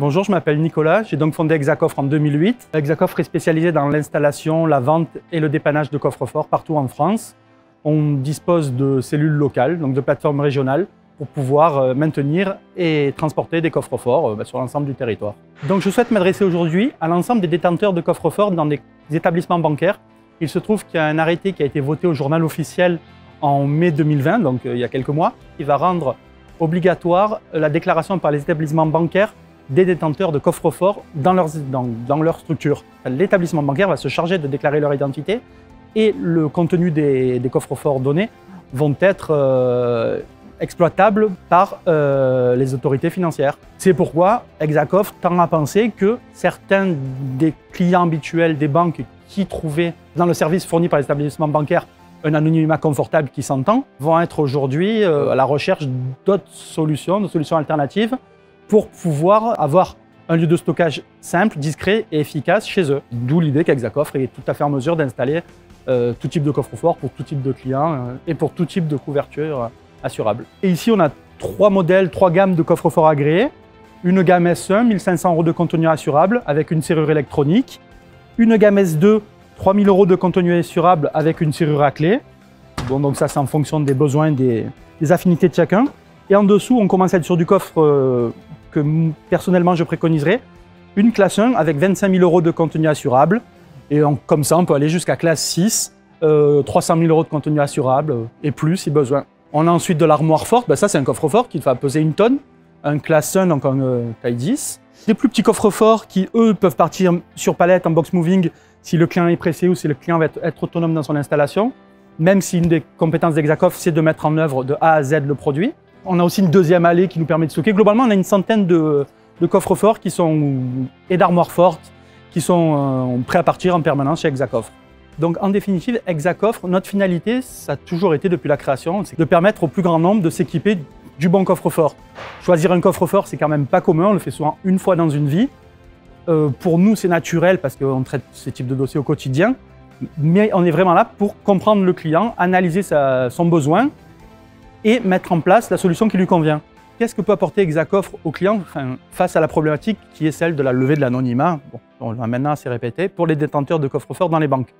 Bonjour, je m'appelle Nicolas, j'ai donc fondé Hexacoffre en 2008. Hexacoffre est spécialisé dans l'installation, la vente et le dépannage de coffres-forts partout en France. On dispose de cellules locales, donc de plateformes régionales, pour pouvoir maintenir et transporter des coffres-forts sur l'ensemble du territoire. Donc je souhaite m'adresser aujourd'hui à l'ensemble des détenteurs de coffres-forts dans des établissements bancaires. Il se trouve qu'il y a un arrêté qui a été voté au journal officiel en mai 2020, donc il y a quelques mois, qui va rendre obligatoire la déclaration par les établissements bancaires des détenteurs de coffres-forts dans leur structure. L'établissement bancaire va se charger de déclarer leur identité et le contenu des coffres-forts donnés vont être exploitables par les autorités financières. C'est pourquoi Hexacoffre tend à penser que certains des clients habituels des banques qui trouvaient dans le service fourni par les établissements bancaires un anonymat confortable qui s'entend, vont être aujourd'hui à la recherche d'autres solutions, de solutions alternatives pour pouvoir avoir un lieu de stockage simple, discret et efficace chez eux. D'où l'idée qu'Hexacoffre est tout à fait en mesure d'installer tout type de coffre-fort pour tout type de clients et pour tout type de couverture assurable. Et ici, on a trois modèles, trois gammes de coffre-forts agréés. Une gamme S1, 1500 € de contenu assurable avec une serrure électronique. Une gamme S2, 3000 € de contenu assurable avec une serrure à clé. Bon, donc ça, c'est en fonction des besoins, des affinités de chacun. Et en dessous, on commence à être sur du coffre que personnellement je préconiserais. Une classe 1 avec 25 000 € de contenu assurable. Et comme ça, on peut aller jusqu'à classe 6, 300 000 € de contenu assurable et plus si besoin. On a ensuite de l'armoire forte. Ça, c'est un coffre-fort qui va peser 1 tonne. Un classe 1, donc en taille 10. Des plus petits coffres-forts qui, eux, peuvent partir sur palette en box moving si le client est pressé ou si le client va être autonome dans son installation. Même si une des compétences d'Hexacoffre, c'est de mettre en œuvre de A à Z le produit. On a aussi une deuxième allée qui nous permet de stocker. Globalement, on a une centaine de coffres-forts et d'armoires fortes qui sont prêts à partir en permanence chez Hexacoffre. Donc en définitive, Hexacoffre, notre finalité, ça a toujours été depuis la création, c'est de permettre au plus grand nombre de s'équiper du bon coffre-fort. Choisir un coffre-fort, c'est quand même pas commun, on le fait souvent une fois dans une vie. Pour nous, c'est naturel parce qu'on traite ce type de dossier au quotidien, mais on est vraiment là pour comprendre le client, analyser son besoin et mettre en place la solution qui lui convient. Qu'est-ce que peut apporter Hexacoffre au client face à la problématique qui est celle de la levée de l'anonymat, on l'a maintenant assez répété, pour les détenteurs de coffres-forts dans les banques.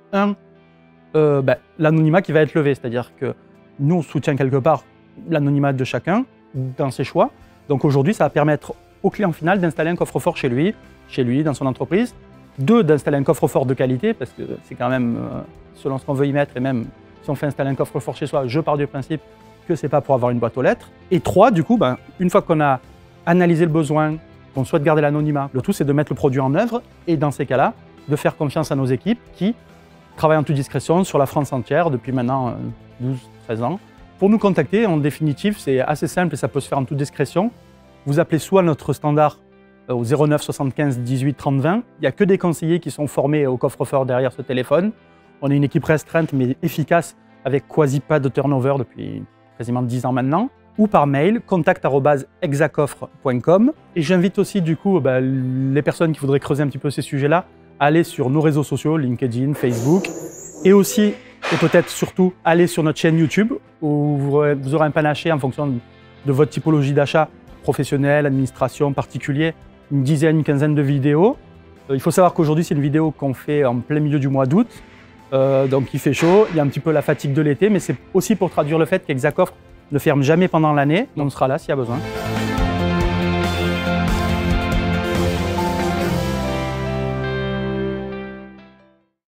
L'anonymat qui va être levé, c'est-à-dire que nous, on soutient quelque part l'anonymat de chacun dans ses choix. Donc aujourd'hui, ça va permettre au client final d'installer un coffre-fort chez lui, dans son entreprise. Deux, d'installer un coffre-fort de qualité, parce que c'est quand même, selon ce qu'on veut y mettre, et même si on fait installer un coffre-fort chez soi, je pars du principe que c'est pas pour avoir une boîte aux lettres. Et trois, du coup, une fois qu'on a analysé le besoin, qu'on souhaite garder l'anonymat, le tout c'est de mettre le produit en œuvre et dans ces cas-là, de faire confiance à nos équipes qui travaillent en toute discrétion sur la France entière depuis maintenant 12-13 ans. Pour nous contacter, en définitive, c'est assez simple et ça peut se faire en toute discrétion. Vous appelez soit notre standard au 09 75 18 30 20. Il n'y a que des conseillers qui sont formés au coffre-fort derrière ce téléphone. On est une équipe restreinte mais efficace avec quasi pas de turnover depuis quasiment 10 ans maintenant. Ou par mail, contact@hexacoffre.com. Et j'invite aussi du coup les personnes qui voudraient creuser un petit peu ces sujets-là à aller sur nos réseaux sociaux, LinkedIn, Facebook. Et aussi, et peut-être surtout, aller sur notre chaîne YouTube où vous aurez un panaché en fonction de votre typologie d'achat, professionnel, administration, particulier, une dizaine, une quinzaine de vidéos. Il faut savoir qu'aujourd'hui, c'est une vidéo qu'on fait en plein milieu du mois d'août. Donc il fait chaud, il y a un petit peu la fatigue de l'été, mais c'est aussi pour traduire le fait qu'Hexacoffre ne ferme jamais pendant l'année. On sera là s'il y a besoin.